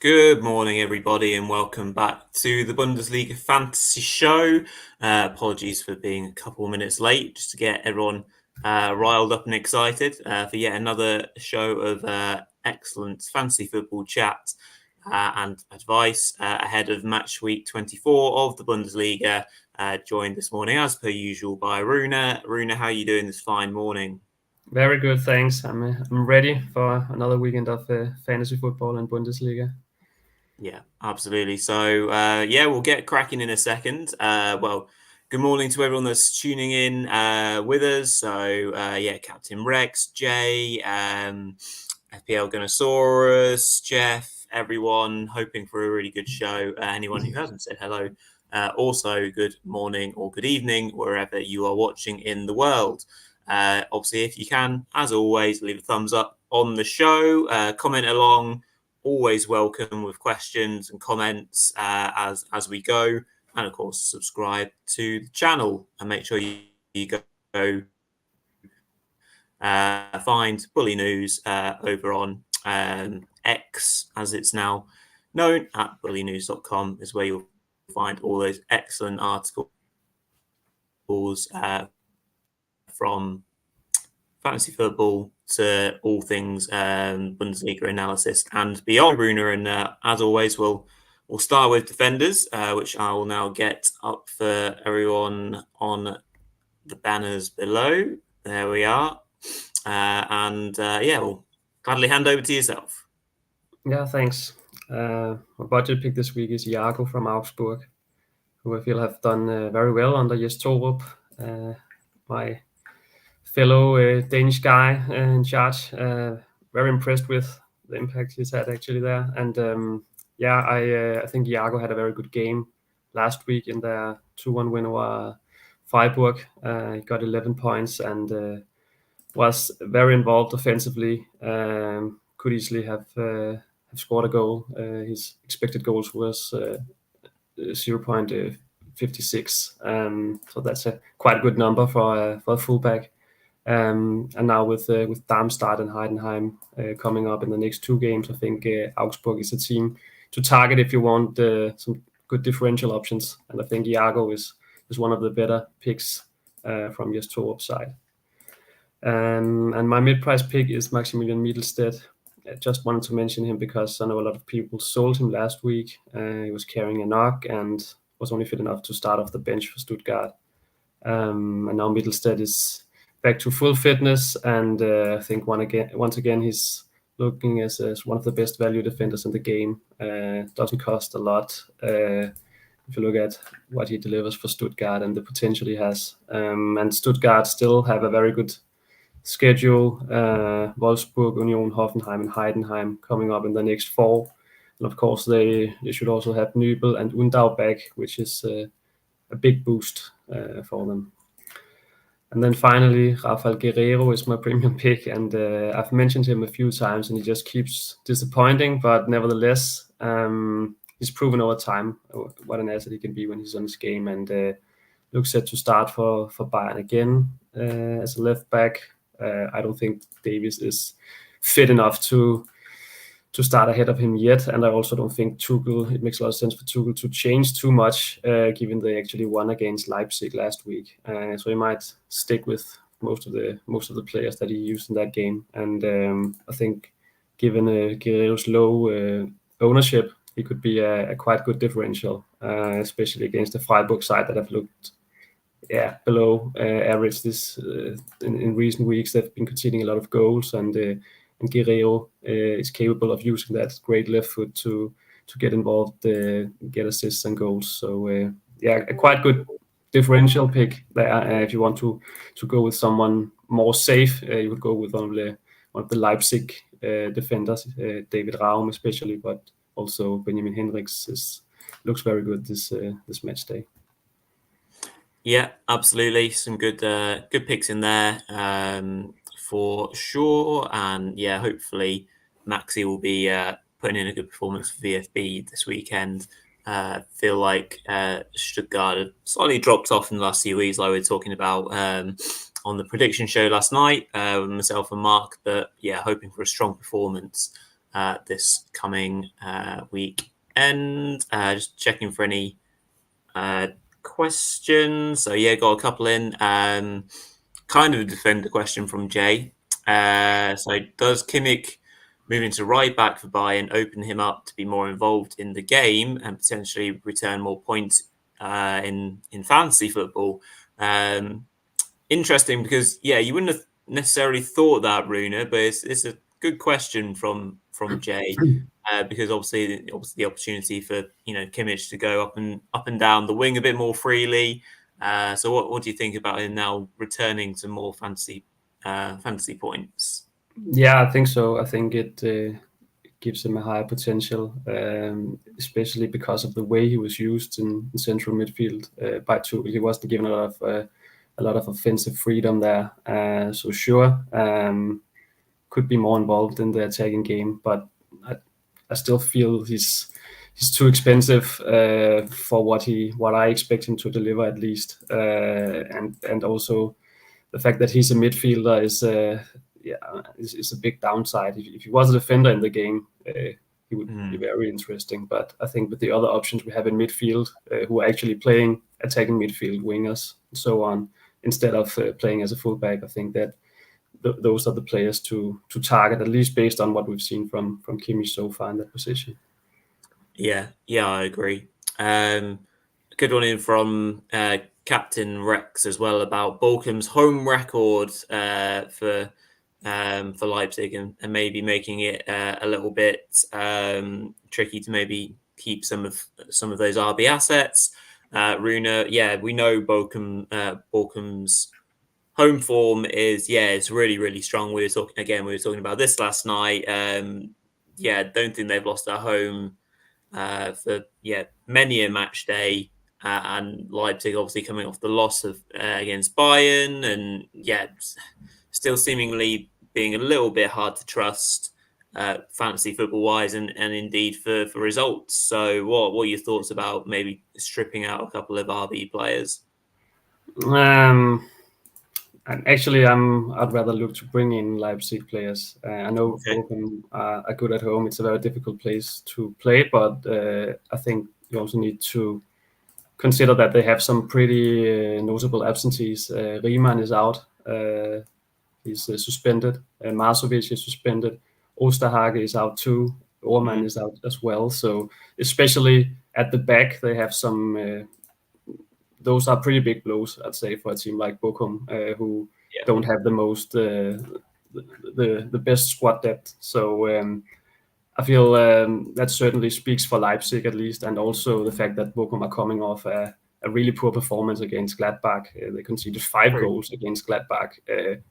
Good morning, everybody, and welcome back to the Bundesliga Fantasy Show. Apologies for being a couple of minutes late, just to get everyone riled up and excited for yet another show of excellent fantasy football chat and advice ahead of match week 24 of the Bundesliga. Joined this morning, as per usual, by Rune. Rune, how are you doing this fine morning? Very good, thanks. I'm ready for another weekend of fantasy football and Bundesliga. Yeah, absolutely. So, we'll get cracking in a second. Good morning to everyone that's tuning in with us. So, Captain Rex, Jay, FPL Gunnosaurus, Jeff, everyone, hoping for a really good show. Anyone who hasn't said hello, also good morning or good evening, wherever you are watching in the world. Obviously, if you can, as always, leave a thumbs up on the show, comment along. Always welcome with questions and comments as we go, and of course subscribe to the channel and make sure you go find Bulinews over on X, as it's now known, at bulinews.com is where you'll find all those excellent articles from fantasy football to all things Bundesliga analysis and beyond. Rune, and as always, we'll start with defenders, which I will now get up for everyone on the banners below. There we are. We'll gladly hand over to yourself. Yeah, thanks. My budget pick this week is Iago from Augsburg, who I feel have done very well under Jes Torup, my fellow Danish guy in charge. Very impressed with the impact he's had actually there. And I think Iago had a very good game last week in their 2-1 win over Freiburg. He got 11 points and was very involved offensively. Could easily have scored a goal. His expected goals was 0.56. So that's a quite good number for a fullback. And now with Darmstadt and Heidenheim coming up in the next two games, I think Augsburg is a team to target if you want some good differential options. And I think Iago is one of the better picks from Jes Torup's side. And my mid-price pick is Maximilian Mittelstedt. I just wanted to mention him because I know a lot of people sold him last week. He was carrying a knock and was only fit enough to start off the bench for Stuttgart. And now Mittelstedt is back to full fitness, and I think once again he's looking as one of the best value defenders in the game. Doesn't cost a lot if you look at what he delivers for Stuttgart and the potential he has. And Stuttgart still have a very good schedule. Wolfsburg, Union, Hoffenheim and Heidenheim coming up in the next four. And of course they should also have Nübel and Undau back, which is a big boost for them. And then finally, Rafael Guerreiro is my premium pick, and I've mentioned him a few times, and he just keeps disappointing. But nevertheless, he's proven over time what an asset he can be when he's on his game, and looks set to start for Bayern again as a left back. I don't think Davies is fit enough to start ahead of him yet, and I also don't think Tuchel. It makes a lot of sense for Tuchel to change too much, given they actually won against Leipzig last week. So he might stick with most of the players that he used in that game. And I think, given Guerreiro's low ownership, he could be a quite good differential, especially against the Freiburg side that have looked below average this in recent weeks. They've been conceding a lot of goals, and Guerreiro is capable of using that great left foot to get involved, get assists and goals. So a quite good differential pick there. If you want to go with someone more safe, you would go with one of the Leipzig defenders, David Raum especially, but also Benjamin Henrichs looks very good this match day. Yeah, absolutely. Some good picks in there. For sure, and hopefully Maxi will be putting in a good performance for VfB this weekend. Feel like Stuttgart have slightly dropped off in the last few weeks, like we were talking about on the prediction show last night with myself and Mark. But hoping for a strong performance this coming weekend. Just checking for any questions. So yeah, got a couple in. Kind of a defender question from Jay. So does Kimmich moving to right back for Bayern open him up to be more involved in the game and potentially return more points in fantasy football? Interesting, because you wouldn't have necessarily thought that, Rune, but it's a good question from Jay, because obviously the opportunity for Kimmich to go up and down the wing a bit more freely. So what do you think about him now returning to more fantasy points? Yeah, I think so. I think it gives him a higher potential, especially because of the way he was used in central midfield by Tuchel. He wasn't given a lot of offensive freedom there. So sure, could be more involved in the attacking game, but I still feel he's too expensive for what I expect him to deliver, at least, and also the fact that he's a midfielder is a big downside. If he was a defender in the game, he would be very interesting. But I think with the other options we have in midfield, who are actually playing attacking midfield, wingers, and so on, instead of playing as a fullback, I think that those are the players to target, at least based on what we've seen from Kimmich so far in that position. Yeah, I agree. Good one in from Captain Rex as well about Bochum's home record for Leipzig, and maybe making it a little bit tricky to maybe keep some of those RB assets. Rune, we know Bochum's home form is it's really, really strong. We were talking about this last night. Don't think they've lost at home for many a match day, and Leipzig obviously coming off the loss of against Bayern, and still seemingly being a little bit hard to trust fantasy football wise, and indeed for results. So what are your thoughts about maybe stripping out a couple of RB players? And actually, I'd rather look to bring in Leipzig players. I know Bochum are good at home. It's a very difficult place to play, but I think you also need to consider that they have some pretty notable absentees. Riemann is out. He's suspended. Marsovic is suspended. Osterhage is out too. Orman is out as well. So especially at the back, they have some... those are pretty big blows, I'd say, for a team like Bochum, who don't have the most the best squad depth. So I feel that certainly speaks for Leipzig, at least, and also the fact that Bochum are coming off a really poor performance against Gladbach. They conceded 5 goals against Gladbach,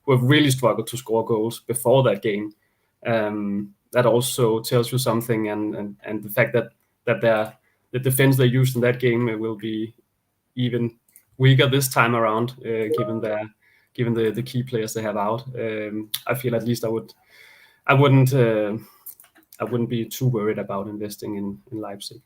who have really struggled to score goals before that game. That also tells you something, and the fact that the defense they used in that game will be even weaker this time around, given the key players they have out. I feel at least I wouldn't be too worried about investing in Leipzig.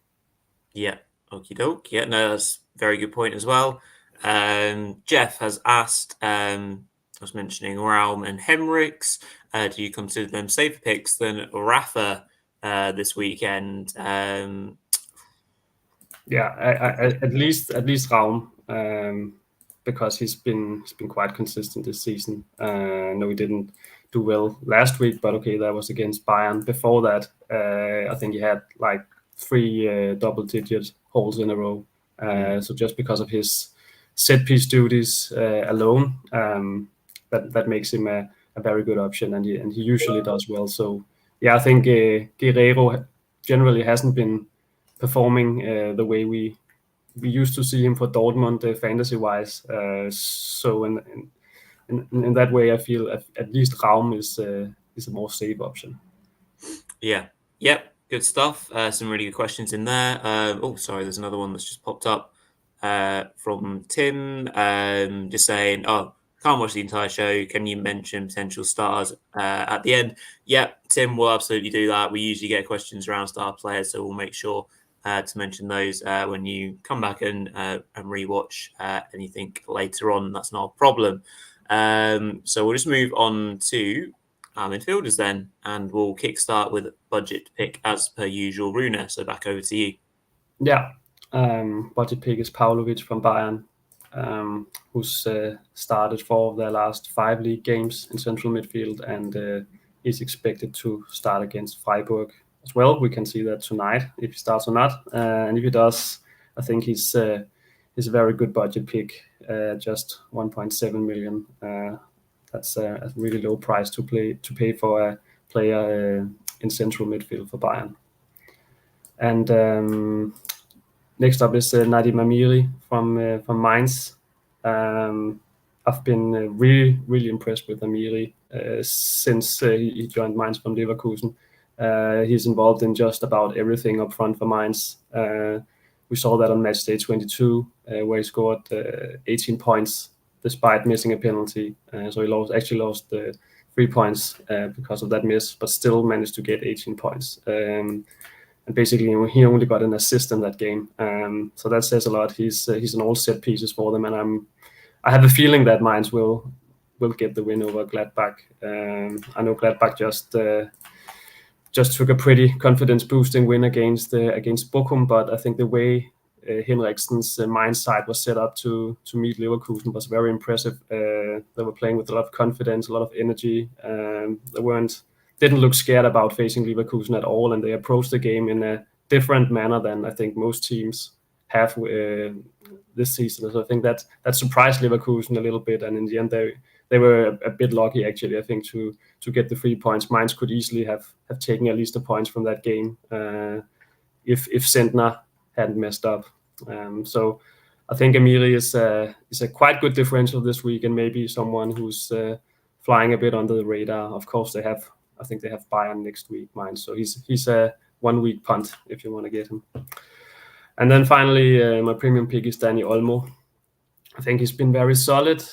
Yeah, okie doke. Yeah, no, that's a very good point as well. Jeff has asked, I was mentioning Raum and Henriks. Do you consider them safer picks than Rafa this weekend? At least Raum, because he's been quite consistent this season. No, he didn't do well last week, but okay, that was against Bayern. Before that, I think he had like 3 double-digit holes in a row. So just because of his set-piece duties alone, that makes him a very good option, and he usually does well. So yeah, I think Guerreiro generally hasn't been performing the way we used to see him for Dortmund fantasy-wise. So in that way, I feel at least Raum is a more safe option. Yeah. Yep. Good stuff. Some really good questions in there. Sorry, there's another one that's just popped up from Tim. Just saying, can't watch the entire show. Can you mention potential stars at the end? Yeah, Tim will absolutely do that. We usually get questions around star players, so we'll make sure to mention those when you come back and rewatch anything later on. That's not a problem. So we'll just move on to our midfielders then, and we'll kickstart with a budget pick as per usual. Rune, so back over to you. Yeah, budget pick is Pavlovic from Bayern, who's started 4 of their last 5 league games in central midfield, and is expected to start against Freiburg as well. We can see that tonight if he starts or not, and if he does, I think he's a very good budget pick. Just 1.7 million. That's a really low price to pay for a player in central midfield for Bayern. And next up is Nadim Amiri from Mainz. I've been really impressed with Amiri since he joined Mainz from Leverkusen. He's involved in just about everything up front for Mainz. We saw that on match day 22, where he scored 18 points despite missing a penalty. So he actually lost 3 points because of that miss, but still managed to get 18 points. And basically, he only got an assist in that game. So that says a lot. He's an all set pieces for them, and I have a feeling that Mainz will get the win over Gladbach. I know Gladbach just took a pretty confidence boosting win against Bochum, but I think the way Henriksen's Mainz side was set up to meet Leverkusen was very impressive. They were playing with a lot of confidence, a lot of energy. They didn't look scared about facing Leverkusen at all, and they approached the game in a different manner than I think most teams have this season. So I think that surprised Leverkusen a little bit, and in the end they were a bit lucky actually. I think to get the 3 points. Mainz could easily have taken at least a point from that game if Sentner hadn't messed up. So I think Amiri is a quite good differential this week, and maybe someone who's flying a bit under the radar. Of course, I think they have Bayern next week, Mainz. So he's a 1 week punt if you want to get him. And then finally, my premium pick is Dani Olmo. I think he's been very solid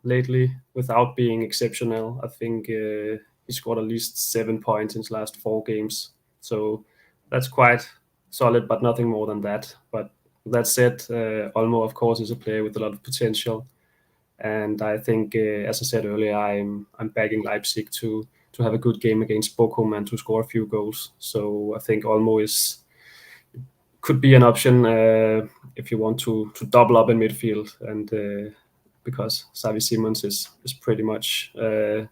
lately without being exceptional. I think he scored at least 7 points in his last 4 games. So that's quite solid, but nothing more than that. But that said, Olmo, of course, is a player with a lot of potential. And I think, as I said earlier, I'm backing Leipzig to have a good game against Bochum and to score a few goals. So I think Olmo could be an option if you want to double up in midfield, and because Xavi Simons is pretty much a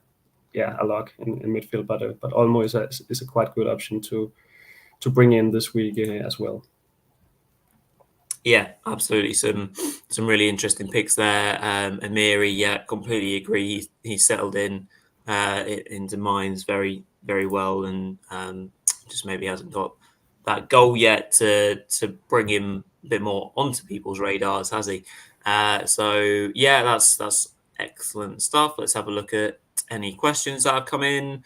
lock in midfield, but Olmo is a quite good option to bring in this week as well. Yeah, absolutely. Some really interesting picks there. Amiri, yeah, completely agree. He's settled into Mainz very, very well, and just maybe hasn't got that goal yet to bring him a bit more onto people's radars, has he? So yeah, that's excellent stuff. Let's have a look at any questions that have come in.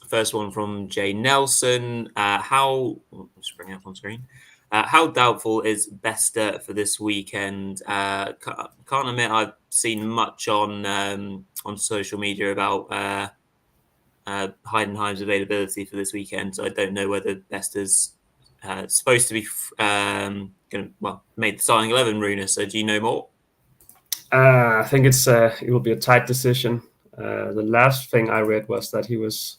First one from Jay Nelson. Just bring it up on screen. How doubtful is Bester for this weekend? Can't admit I've seen much on social media about Heidenheim's availability for this weekend, so I don't know whether Bester's supposed to be made the starting 11. Rune, so do you know more? I think it will be a tight decision. The last thing I read was that he was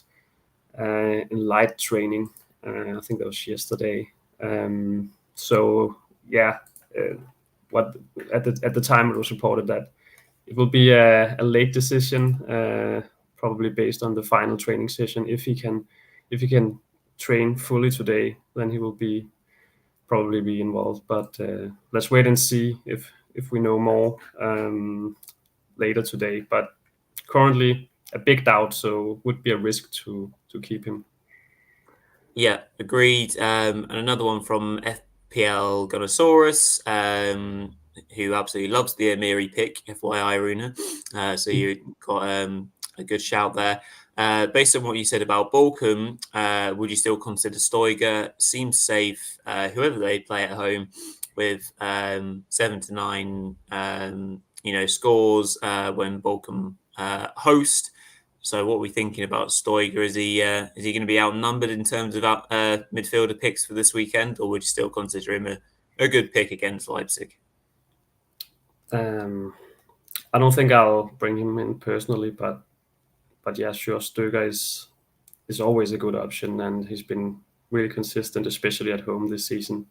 in light training. I think that was yesterday. So yeah, what at the time it was reported that it will be a late decision, probably based on the final training session. If he can train fully today, then he will probably be involved. But let's wait and see if we know more later today. But currently a big doubt, so would be a risk to keep him. Yeah, agreed. And another one from FPL Gonosaurus, who absolutely loves the Amiri pick, FYI, Rune. So you got a good shout there. Based on what you said about Bochum, would you still consider Stoiger? Seems safe, whoever they play at home, with 7 to 9, scores when Bochum host. So what are we thinking about Stoiger? Is he going to be outnumbered in terms of midfielder picks for this weekend, or would you still consider him a good pick against Leipzig? I don't think I'll bring him in personally, but yeah, sure, Stöger is always a good option, and he's been really consistent, especially at home this season.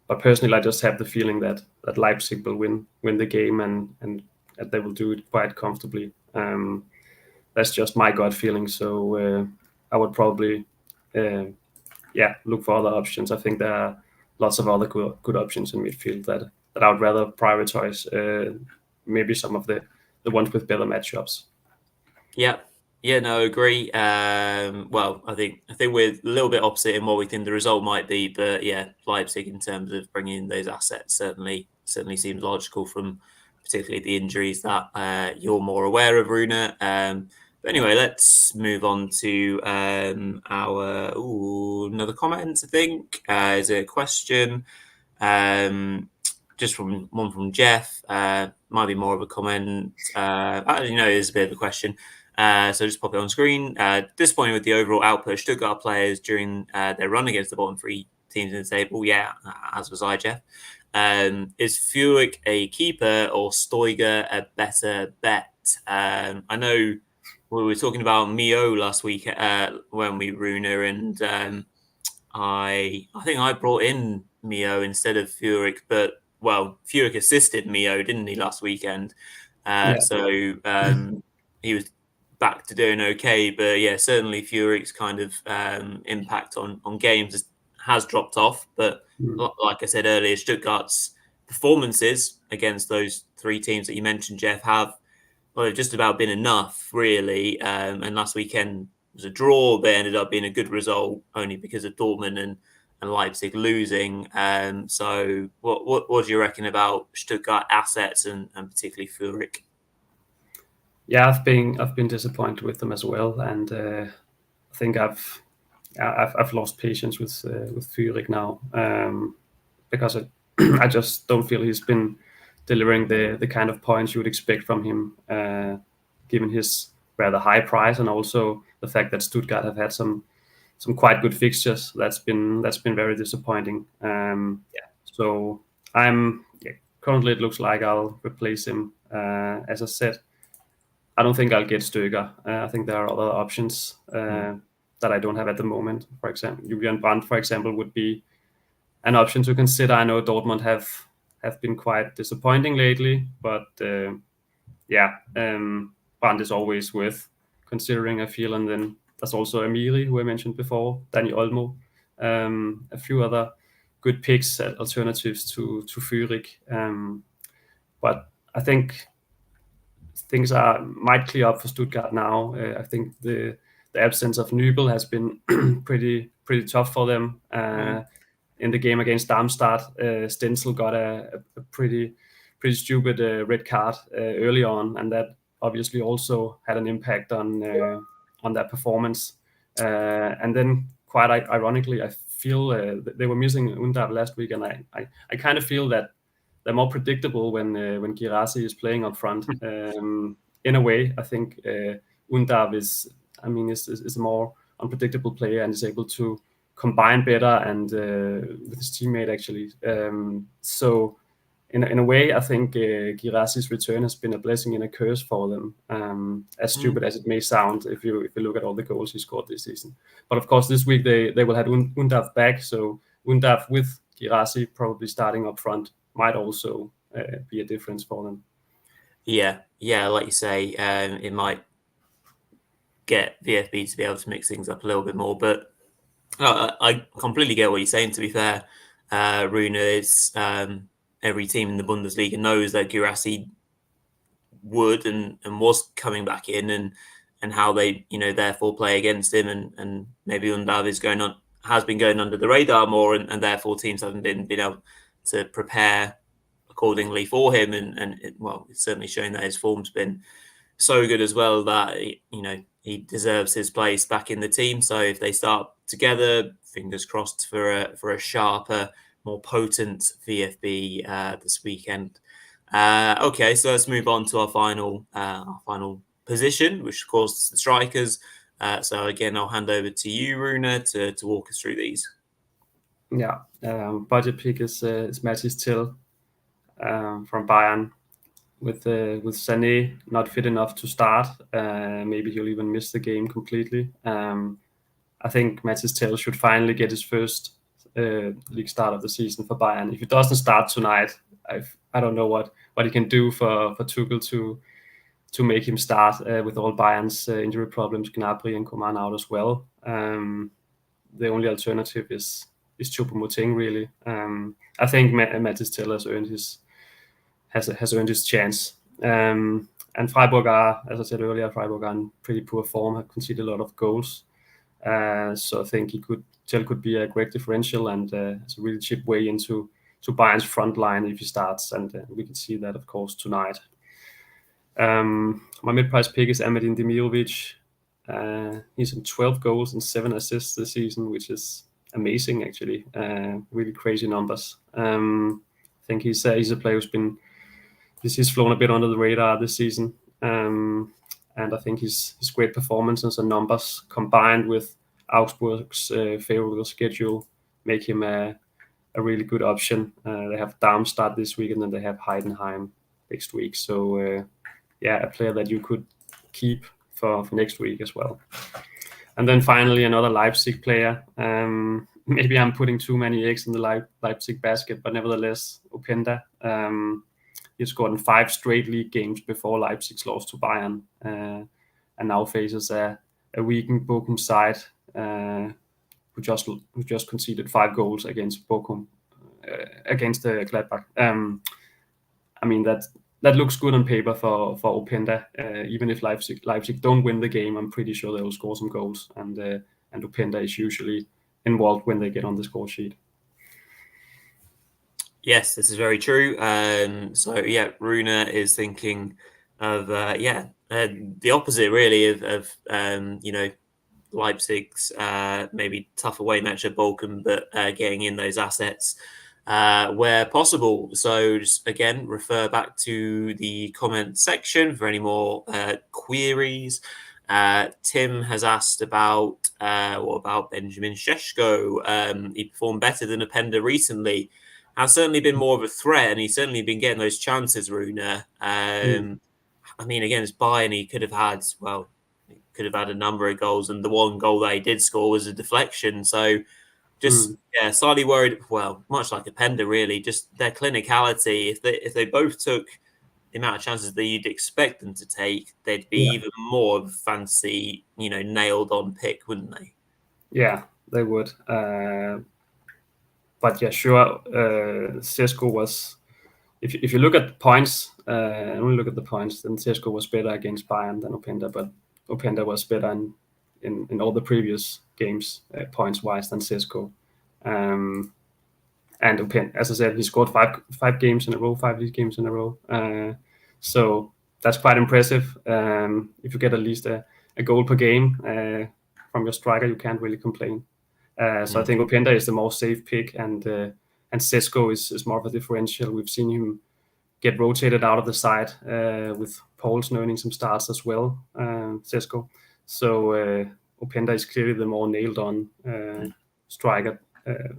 But personally, I just have the feeling that Leipzig will win the game, and they will do it quite comfortably. That's just my gut feeling. So I would probably, look for other options. I think there are lots of other good options in midfield that I would rather prioritize. Maybe some of the ones with better matchups. Yeah. Yeah, no, agree. Well, I think we're a little bit opposite in what we think the result might be, but yeah, Leipzig in terms of bringing in those assets certainly seems logical from particularly the injuries that you're more aware of, Rune. But anyway, let's move on to our another comment. I think is a question. Just from one from Jeff. Might be more of a comment. Actually, no, it is a bit of a question. So just pop it on screen. Disappointed with the overall output. Stuttgart players during their run against the bottom three teams in the table. Yeah, as was I, Jeff. Is Furyk a keeper or Stoiger a better bet? I know we were talking about Mio last week when we Rune, and I think I brought in Mio instead of Furyk, but well, Furyk assisted Mio, didn't he, last weekend? So he was back to doing okay, but yeah, certainly Furyk's kind of impact on games has dropped off. But like I said earlier, Stuttgart's performances against those three teams that you mentioned, Jeff, have just about been enough, really. And last weekend was a draw, but ended up being a good result only because of Dortmund and Leipzig losing. So what do you reckon about Stuttgart assets and particularly Furyk? Yeah, I've been disappointed with them as well, and I think I've lost patience with Furyk now, because I just don't feel he's been delivering the kind of points you would expect from him, given his rather high price, and also the fact that Stuttgart have had some quite good fixtures. That's been very disappointing. So currently it looks like I'll replace him. As I said, I don't think I'll get Stöger. I think there are other options that I don't have at the moment. For example, Julian Brandt, for example, would be an option to consider. I know Dortmund have been quite disappointing lately, but Brandt is always worth considering, I feel. And then there's also Amiri, who I mentioned before, Dani Olmo, a few other good picks, alternatives to Furyk. But I think things might clear up for Stuttgart now. I think the absence of Nübel has been pretty tough for them. In the game against Darmstadt, Stenzel got a pretty stupid red card early on, and that obviously also had an impact on their performance. And then, quite ironically, I feel they were missing Undav last week, and I kind of feel that they're more predictable when Guirassy is playing up front. In a way, I think Undav is a more unpredictable player and is able to combine better and with his teammate actually. So in a way, I think Guirassy's return has been a blessing and a curse for them. As stupid as it may sound, if you look at all the goals he scored this season. But of course, this week they will have Undav back, so Undav with Guirassy probably starting up front might also be a difference for them. Yeah, like you say, it might get VfB to be able to mix things up a little bit more, but I completely get what you're saying. To be fair, Rune, is every team in the Bundesliga knows that Guirassy would and was coming back in, and how they therefore play against him, and maybe Undav has been going under the radar more, and therefore teams haven't been able to prepare accordingly for him, and it's certainly showing that his form's been so good as well that he deserves his place back in the team. So if they start together, fingers crossed for a sharper, more potent VfB this weekend. Okay, so let's move on to our final position, which of course is the strikers. So again, I'll hand over to you, Rune, to walk us through these. Budget pick is Mathys Tel from Bayern. with Sané not fit enough to start. Maybe he'll even miss the game completely. I think Mathis Tel should finally get his first league start of the season for Bayern. If he doesn't start tonight, I don't know what he can do for Tuchel to make him start with all Bayern's injury problems, Gnabry and Coman out as well. The only alternative is Choupo-Moting, really. I think Mathis Tel has earned his chance. And Freiburg are, as I said earlier, are in pretty poor form, have conceded a lot of goals. So I think Tel could be a great differential, and it's a really cheap way into Bayern's front line if he starts, and we can see that, of course, tonight. My mid-price pick is Amadin Demirovic. He's on 12 goals and 7 assists this season, which is amazing, actually. Really crazy numbers. I think he's a player he's flown a bit under the radar this season. And I think his great performances and numbers combined with Augsburg's favorable schedule make him a really good option. They have Darmstadt this week, and then they have Heidenheim next week. So a player that you could keep for next week as well. And then finally, another Leipzig player. Maybe I'm putting too many eggs in the Leipzig basket, but nevertheless, Openda. He scored in 5 straight league games before Leipzig's loss to Bayern, and now faces a weakened Bochum side who just conceded 5 goals against Bochum, against Gladbach. I mean, that looks good on paper for Openda. Even if Leipzig don't win the game, I'm pretty sure they will score some goals, and Openda is usually involved when they get on the score sheet. Yes, this is very true. So yeah, Rune is thinking of the opposite really of Leipzig's maybe tough away match at Bochum, but getting in those assets where possible. So just again, refer back to the comment section for any more queries. Tim has asked about what about Benjamin Šeško? He performed better than Openda recently. Has certainly been more of a threat, and he's certainly been getting those chances, Rune. I mean, against Bayern, he could have had a number of goals, and the one goal that he did score was a deflection. So just slightly worried. Well, much like Openda, really, just their clinicality. If they both took the amount of chances that you'd expect them to take, they'd be even more of a fancy, nailed on pick, wouldn't they? Yeah, they would. But yeah, sure. Šeško was. If you look at the points, only look at the points, then Šeško was better against Bayern than Openda, but Openda was better in all the previous games, points-wise, than Šeško. And Openda, as I said, he scored 5 league games in a row. So that's quite impressive. If you get at least a goal per game from your striker, you can't really complain. So I think Openda is the more safe pick, and Šeško is more of a differential. We've seen him get rotated out of the side with Poulsen earning some starts as well, Šeško. So Openda is clearly the more nailed-on striker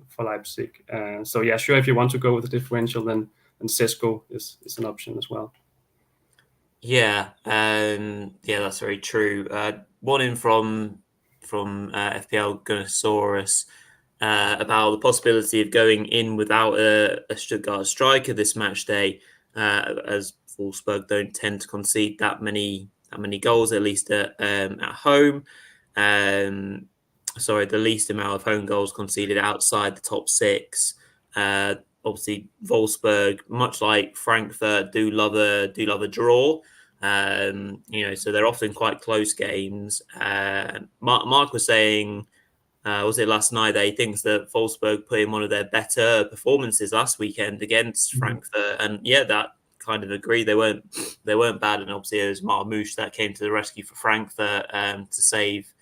for Leipzig. So yeah, sure, if you want to go with a differential, then Šeško is an option as well. Yeah, that's very true. One in from FPL Gunnosaurus about the possibility of going in without a Stuttgart striker this match day, as Wolfsburg don't tend to concede that many goals, at least at home. The least amount of home goals conceded outside the top 6. Obviously, Wolfsburg, much like Frankfurt, do love a draw. So they're often quite close games. Mark was saying, was it last night, that he thinks that Wolfsburg put in one of their better performances last weekend against Frankfurt, and yeah, that kind of agree. They weren't bad, and obviously it was Marmouche that came to the rescue for Frankfurt to save,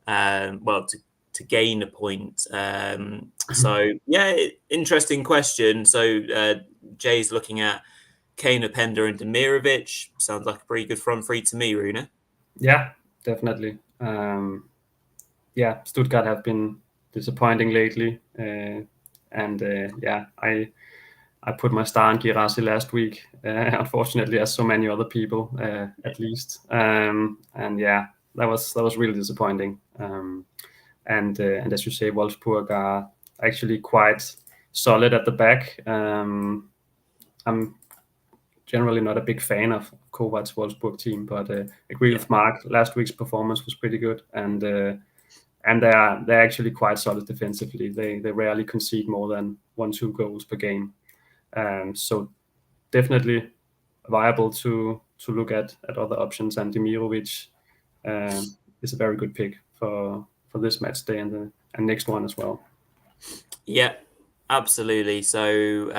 to gain a point. So yeah, interesting question. So Jay's looking at Kane, Openda, and Demirovic. Sounds like a pretty good front three to me, Rune. Yeah, definitely. Stuttgart have been disappointing lately, and I'm I put my star on Girassi last week, unfortunately, as so many other people, at least. And yeah, that was really disappointing. And as you say, Wolfsburg are actually quite solid at the back. I'm generally not a big fan of Kovac's Wolfsburg team, but agree with Mark. Last week's performance was pretty good, and they're actually quite solid defensively. They rarely concede more than 1-2 goals per game. So definitely viable to look at other options, and Demirovic is a very good pick for this match day and next one as well. Yeah, absolutely. So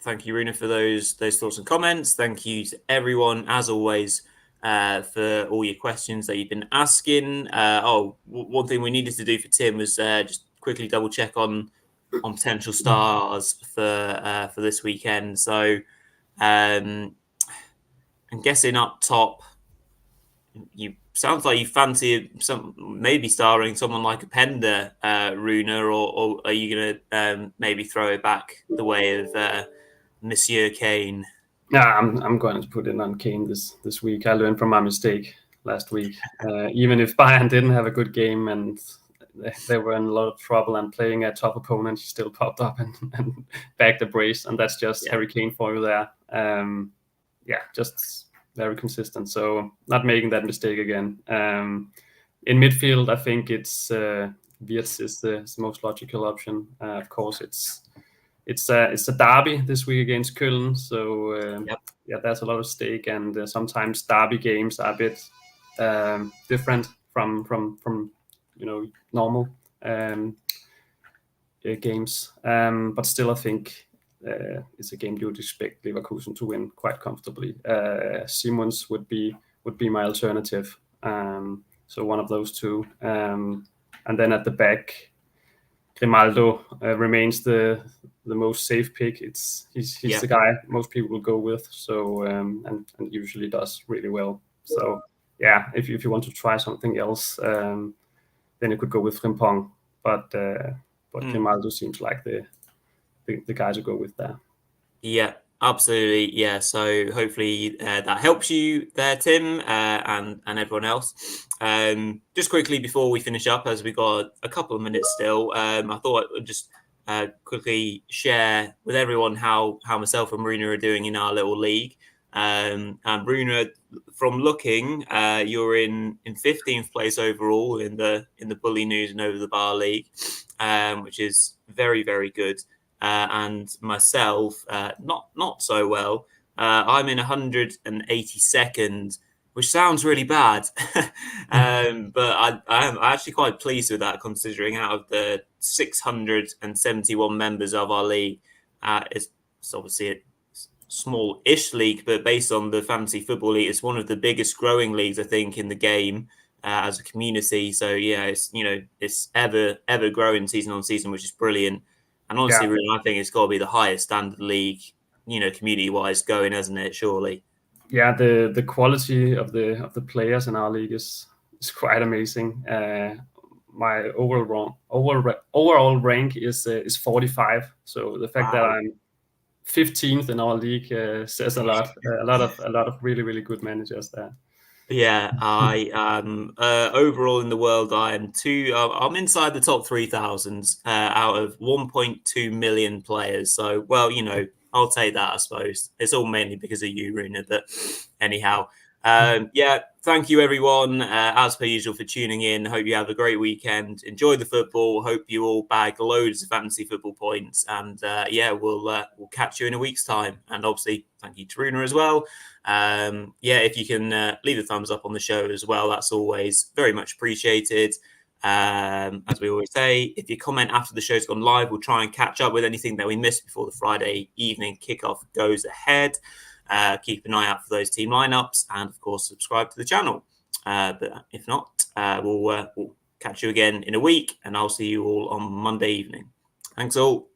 thank you, Rune, for those thoughts and comments. Thank you to everyone, as always, for all your questions that you've been asking. One thing we needed to do for Tim was just quickly double check on potential stars for this weekend. So I'm guessing up top, you sounds like you fancy maybe starring someone like a Pender, Rune, or are you going to maybe throw it back the way of Monsieur Kane? Yeah, I'm going to put it on Kane this week. I learned from my mistake last week. Even if Bayern didn't have a good game and they were in a lot of trouble and playing a tough opponent, he still popped up and bagged the brace, and that's just Harry Kane for you there. Just very consistent. So not making that mistake again. In midfield, I think it's Wirtz is the most logical option. Of course, it's a derby this week against Köln, so there's a lot of stake, and sometimes derby games are a bit different from normal games. But still, I think it's a game you would expect Leverkusen to win quite comfortably. Simons would be my alternative. So one of those two, and then at the back, Grimaldo remains the most safe pick. He's the guy most people will go with. So and usually does really well. So yeah, if you want to try something else, then you could go with Frimpong. But Grimaldo seems like the guy to go with there. Yeah, absolutely. Yeah, so hopefully that helps you there, Tim, and everyone else. Just quickly before we finish up, as we got a couple of minutes still, I thought I would just quickly share with everyone how myself and Rune are doing in our little league. And Rune, from looking, you're in 15th place overall in the Bulinews and Over the Bar League, which is very, very good. And myself, not so well. I'm in 182nd, which sounds really bad, but I'm actually quite pleased with that, considering out of the 671 members of our league, it's obviously a small-ish league, but based on the fantasy football league, it's one of the biggest growing leagues, I think, in the game as a community. So yeah, it's ever growing season on season, which is brilliant. And honestly, really, I think it's got to be the highest standard league, community-wise going, hasn't it? Surely. Yeah, the quality of the players in our league is quite amazing. My overall rank is 45. So the fact that I'm 15th in our league says a lot. A lot of really, really good managers there. Yeah, I am overall in the world. I'm inside the top 3,000 out of 1.2 million players. So, well, I'll take that, I suppose. It's all mainly because of you, Rune. But anyhow, thank you, everyone, as per usual, for tuning in. Hope you have a great weekend. Enjoy the football. Hope you all bag loads of fantasy football points. And we'll catch you in a week's time. And obviously, thank you to Rune as well. If you can leave a thumbs up on the show as well, that's always very much appreciated. As we always say, if you comment after the show's gone live, we'll try and catch up with anything that we missed before the Friday evening kickoff goes ahead. Keep an eye out for those team lineups, and of course, subscribe to the channel. But if not, we'll catch you again in a week, and I'll see you all on Monday evening. Thanks all.